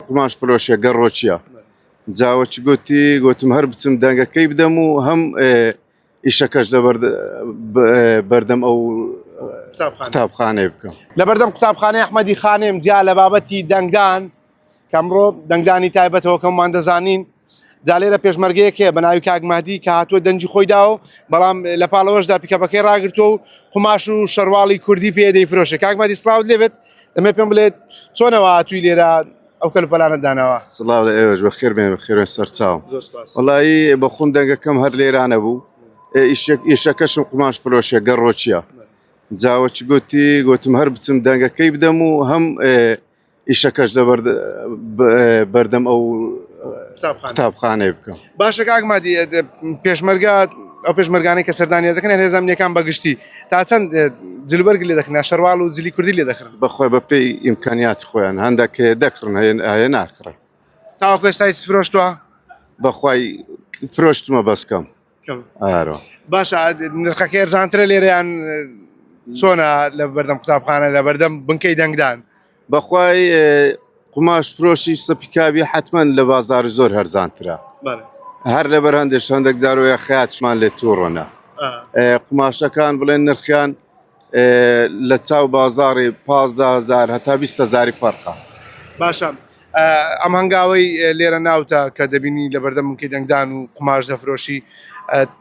قماش فرۆشیە گەڕۆچیە جاوەچ گوتم هەر بچم دەنگەکەی بدەم و هەم ئیشەکەش بەردەم ئەو قوتابخانەی بکەم. لە بەردەم قوتابخانەی ئەحمەدی خانێم جیا لە بابەتی دەنگدان کەمڕۆ دەنگدانی تایبەتەوە کەممان دەزانین جا لێرە پێشمەرگەیەکێ بە ناوی کاک مەهدی کە هاتووە دەنجی خۆی داوە بەڵام لە پاڵەوەشدا پیکەپەکەی ڕاگرتووە و قوماش و شەرواڵی کوردی پێ دەیفرۆشێ. کاک مەهدی سڵاوت لێبێت دەمێ پێم بڵێت چۆنەوە هاتووی لێرە ئەو کەلوپەلانە داناوە؟ سڵاو لە ئێوەش بەخێر بێن بەخێرە سەرچاوم. وەڵایی بەخون دەنگەکەم هەر لێرانە بوو ئیشەکەشم قماش فرۆشیە گەڕۆچیە جاوەچ گوتم هەر بچم دەنگەکەی بدەم و هەم ئیشەکەش بەردەم ئەو قوتابخانەی بکەم. باشە کاک مەهدی پێشمەرگە ئەو پێشمەرگانەی کە سەردانی دەکەن هێزانامنیەکان بەگشتی تا چەند جلبەرگ لێ دەکەن شەروال و جلی کوردی لێ دەکڕن؟ بەخۆی بە پێی ئیمکانیاتی خۆیان هەندێک دەکڕن هەیە ناکڕن. تاوەکو ئێستا فرۆشتووە؟ بەخوای فرۆشتمە بەسکەم. باشە نرخەکە ئەرزانترە لێرەیان چۆنە لە بەردەم قوتابخانە لە بەردەم بنکەی دەنگدان؟ بەخوای قماش فرۆشی سەپیکاوی حتمما لە بازاری زۆر هەرزانترە هەر لەبەر هەندێک جارۆیە خەیاتشمان لێ تووڕۆنە قماشەکان بڵێن نرخیان لە چاو بازاری 15,000 هەتا 20,000 فەرقە. باشە ئەم هەنگاوەی لێرە ناوتە کە دەبینی لە بەردەم بنکەی دەنگدان و قماش دەفرۆشی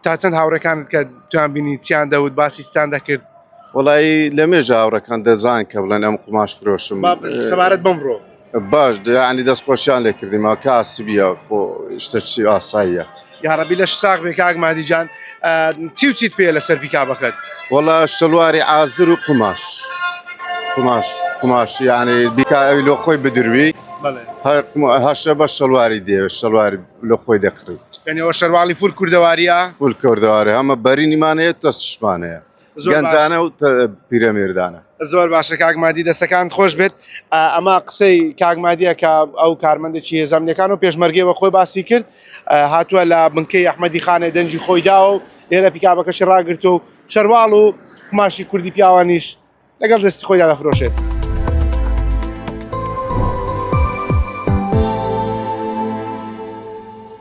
تا چەند هاوڕەکانت کە توان بینی چیان دەوت باسی ستان دەکرد؟ وڵایی لە مێژە هاوڕەکان دەزان کە بڵێن ئەم قماش فرۆشم سەبارەت بەمڕۆ باش ینی دەست خۆشیان لێ کردیمەوە کە ئاسیبیە خۆ شتەچی ئاساییە. یارەبی لە ساق بێ کاک مەهدی جان چی و چیت پێ لەسەر پیکابەکەت؟ وەڵا شەلواری ئازر و قماش ینی بیکاوی لۆ خۆی بدروی هەشە بە شەلواری دێ شەلواری لۆ خۆی دەکڕی یعنی ئەو شەرواڵی فول کوردەواریە؟ فول کوردەواری هەمە بەرینیمانەیە تەستشمانەیە گەنجانە و پیرەمێردانە. زۆر باشە کاک مەهدی دەستەکانت خۆش بێت. ئەمە قسەی کاک مەهدیە کە ئەو کارمەندێکی هێزانامنیەکان و پێشمەرگەوە خۆی باسی کرد هاتووە لە بنکەی ئەحمەدی خانێ دەنجی خۆی داوە و لێرە پیکابەکەشی ڕاگرتو و شەرواڵ و قماشی کوردی پیاوانیش لەگەڵ دەستی خۆیدا دەفرۆشێت.